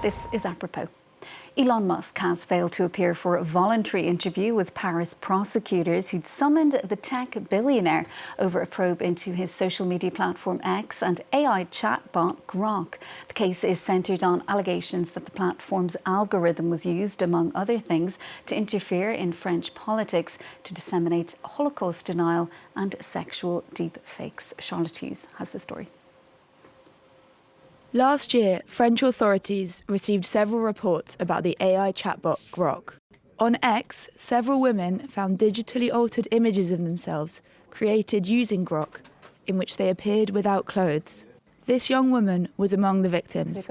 This is apropos. Elon Musk has failed to appear for a voluntary interview with Paris prosecutors who'd summoned the tech billionaire over a probe into his social media platform X and AI chatbot Grok. The case is centred on allegations that the platform's algorithm was used, among other things, to interfere in French politics, to disseminate Holocaust denial and sexual deepfakes. Charlotte Hughes has the story. Last year, French authorities received several reports about the AI chatbot Grok. On X, several women found digitally altered images of themselves created using Grok, in which they appeared without clothes. This young woman was among the victims.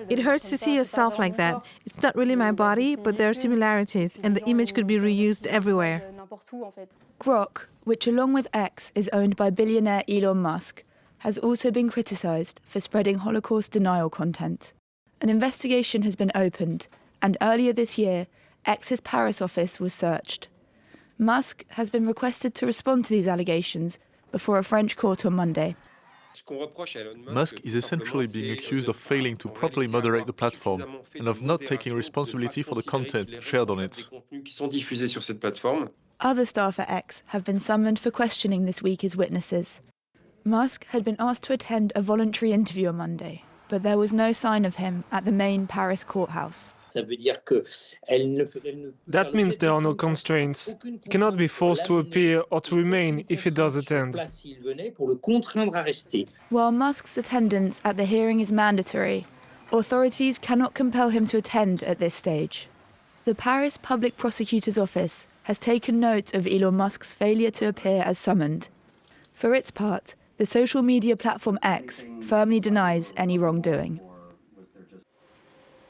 It hurts to see yourself like that. It's not really my body, but there are similarities, and the image could be reused everywhere. Grok, which along with X is owned by billionaire Elon Musk, has also been criticised for spreading Holocaust denial content. An investigation has been opened, and earlier this year, X's Paris office was searched. Musk has been requested to respond to these allegations before a French court on Monday. Musk is essentially being accused of failing to properly moderate the platform and of not taking responsibility for the content shared on it. Other staff at X have been summoned for questioning this week as witnesses. Musk had been asked to attend a voluntary interview on Monday, but there was no sign of him at the main Paris courthouse. That means there are no constraints. He cannot be forced to appear or to remain if he does attend. While Musk's attendance at the hearing is mandatory, authorities cannot compel him to attend at this stage. The Paris Public Prosecutor's Office has taken note of Elon Musk's failure to appear as summoned. For its part, the social media platform X firmly denies any wrongdoing.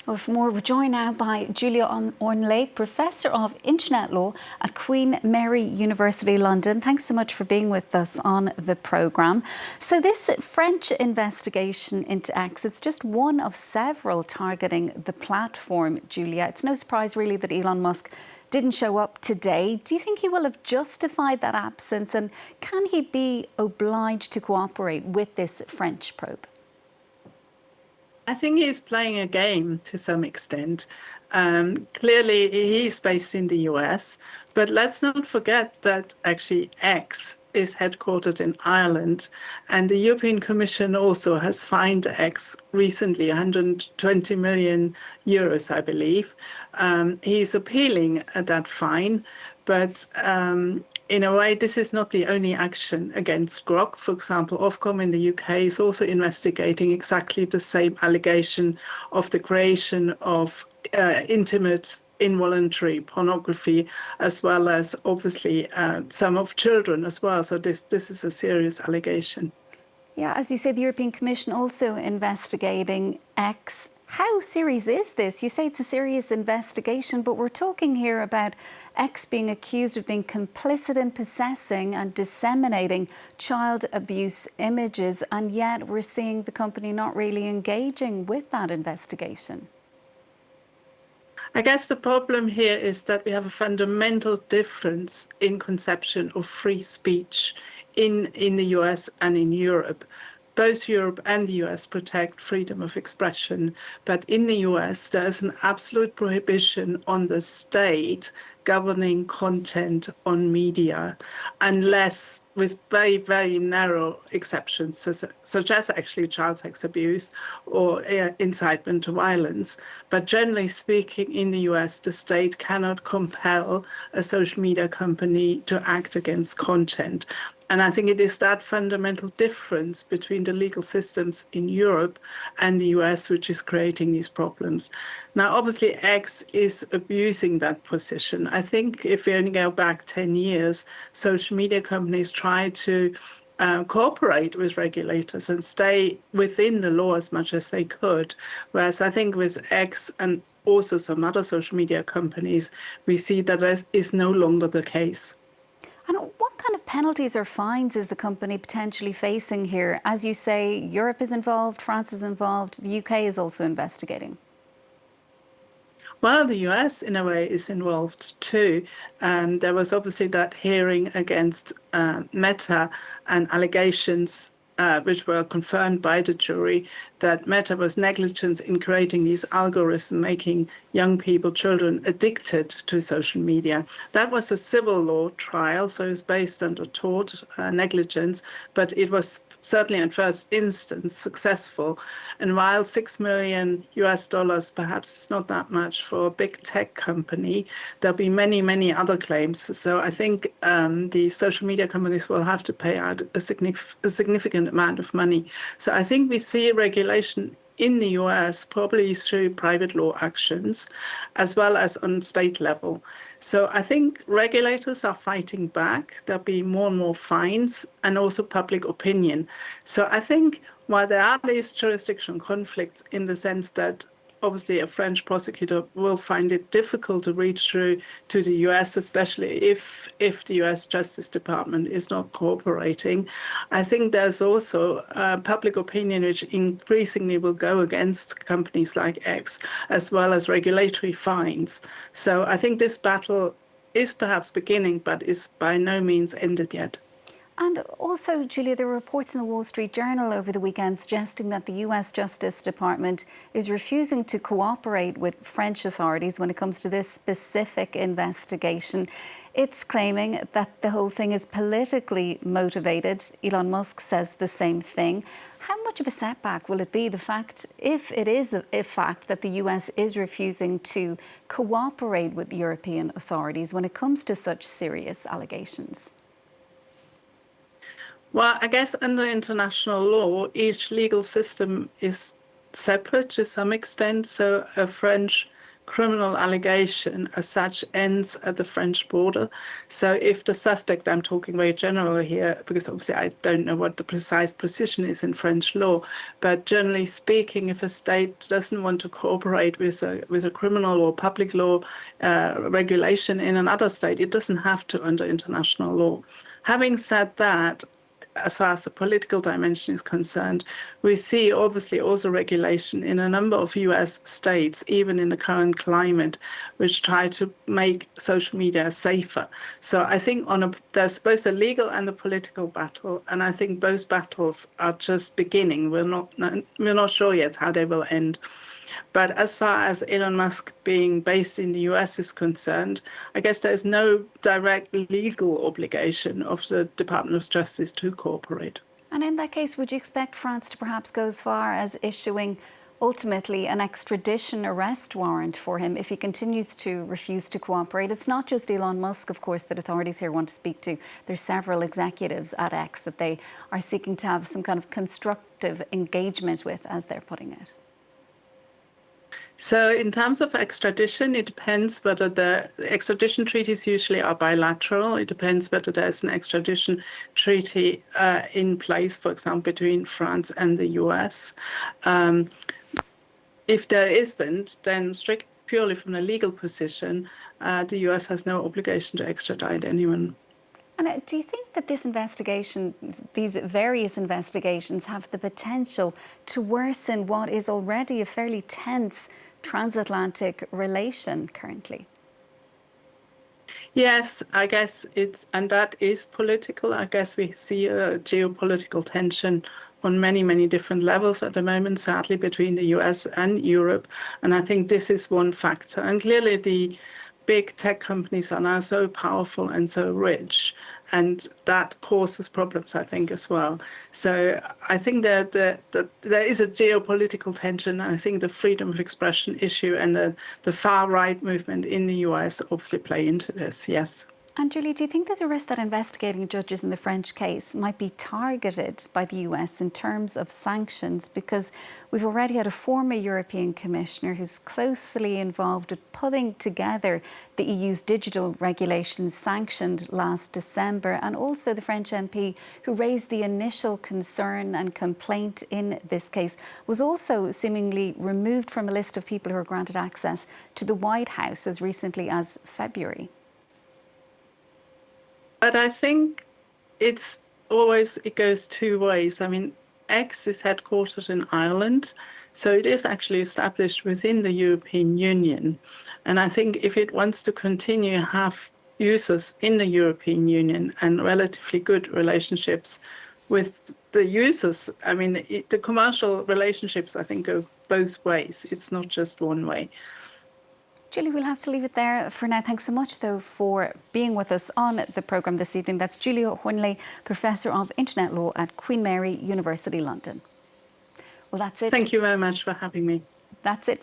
Well, for more, we're joined now by Julia Hörnle, Professor of Internet Law at Queen Mary University London. Thanks so much for being with us on the programme. So this French investigation into X, it's just one of several targeting the platform, Julia. It's no surprise really that Elon Musk didn't show up today. Do you think he will have justified that absence, and can he be obliged to cooperate with this French probe? I think he's playing a game to some extent. Clearly, he's based in the US, but let's not forget that actually X is headquartered in Ireland, and the European Commission also has fined X recently 120 million euros, I believe. He's appealing that fine, but in a way, this is not the only action against Grok. For example, Ofcom in the UK is also investigating exactly the same allegation of the creation of intimate involuntary pornography, as well as obviously some of children as well. So this is a serious allegation. Yeah, as you say, the European Commission also investigating X. How serious is this? You say it's a serious investigation, but we're talking here about X being accused of being complicit in possessing and disseminating child abuse images, and yet we're seeing the company not really engaging with that investigation. I guess the problem here is that we have a fundamental difference in conception of free speech in the US and in Europe. Both Europe and the US protect freedom of expression, but in the US there's an absolute prohibition on the state governing content on media, unless with very, very narrow exceptions, such as actually child sex abuse or incitement to violence. But generally speaking, in the US, the state cannot compel a social media company to act against content. And I think it is that fundamental difference between the legal systems in Europe and the US which is creating these problems. Now, obviously, X is abusing that position. I think if we only go back 10 years, social media companies try to cooperate with regulators and stay within the law as much as they could. Whereas I think with X and also some other social media companies, we see that that is no longer the case. And what kind of penalties or fines is the company potentially facing here? As you say, Europe is involved, France is involved, the UK is also investigating. Well, the US, in a way, is involved too. There was obviously that hearing against Meta and allegations which were confirmed by the jury that Meta was negligent in creating these algorithms, making young people, children, addicted to social media. That was a civil law trial, so it was based under tort negligence, but it was certainly in first instance successful. And while $6 million perhaps is not that much for a big tech company, there'll be many, many other claims. So I think the social media companies will have to pay out a significant amount of money. So I think we see regulation in the US probably through private law actions as well as on state level. So I think regulators are fighting back. There'll be more and more fines and also public opinion. So I think while there are these jurisdictional conflicts in the sense that obviously a French prosecutor will find it difficult to reach through to the US, especially if the US Justice Department is not cooperating. I think there's also public opinion which increasingly will go against companies like X, as well as regulatory fines. So I think this battle is perhaps beginning, but is by no means ended yet. And also, Julia, there were reports in the Wall Street Journal over the weekend suggesting that the US Justice Department is refusing to cooperate with French authorities when it comes to this specific investigation. It's claiming that the whole thing is politically motivated. Elon Musk says the same thing. How much of a setback will it be, the fact, if it is a fact, that the US is refusing to cooperate with European authorities when it comes to such serious allegations? Well, I guess under international law, each legal system is separate to some extent. So a French criminal allegation as such ends at the French border. So if the suspect, I'm talking very general here, because obviously I don't know what the precise position is in French law, but generally speaking, if a state doesn't want to cooperate with a criminal or public law regulation in another state, it doesn't have to under international law. Having said that, as far as the political dimension is concerned, we see obviously also regulation in a number of US states, even in the current climate, which try to make social media safer. So I think there's both a legal and a political battle, and I think both battles are just beginning. We're not sure yet how they will end. But as far as Elon Musk being based in the US is concerned, I guess there's no direct legal obligation of the Department of Justice to cooperate. And in that case, would you expect France to perhaps go as far as issuing ultimately an extradition arrest warrant for him if he continues to refuse to cooperate? It's not just Elon Musk, of course, that authorities here want to speak to. There's several executives at X that they are seeking to have some kind of constructive engagement with, as they're putting it. So in terms of extradition, it depends whether the extradition treaties usually are bilateral. It depends whether there's an extradition treaty in place, for example, between France and the US. If there isn't, then purely from a legal position, the US has no obligation to extradite anyone. And do you think that this investigation, these various investigations, have the potential to worsen what is already a fairly tense transatlantic relation currently? Yes, I guess and that is political. I guess we see a geopolitical tension on many, many different levels at the moment, sadly, between the US and Europe. And I think this is one factor. And clearly the big tech companies are now so powerful and so rich, and that causes problems, I think, as well. So I think that there is a geopolitical tension, and I think the freedom of expression issue and the far-right movement in the US obviously play into this, yes. And Julie, do you think there's a risk that investigating judges in the French case might be targeted by the US in terms of sanctions? Because we've already had a former European commissioner who's closely involved with putting together the EU's digital regulations sanctioned last December, and also the French MP who raised the initial concern and complaint in this case was also seemingly removed from a list of people who are granted access to the White House as recently as February. But I think it goes two ways. I mean, X is headquartered in Ireland, so it is actually established within the European Union. And I think if it wants to continue to have users in the European Union and relatively good relationships with the users. I mean, the commercial relationships, I think, go both ways. It's not just one way. Julie, we'll have to leave it there for now. Thanks so much, though, for being with us on the programme this evening. That's Julia Hörnle, Professor of Internet Law at Queen Mary, University, London. Well, that's it. Thank you very much for having me. That's it.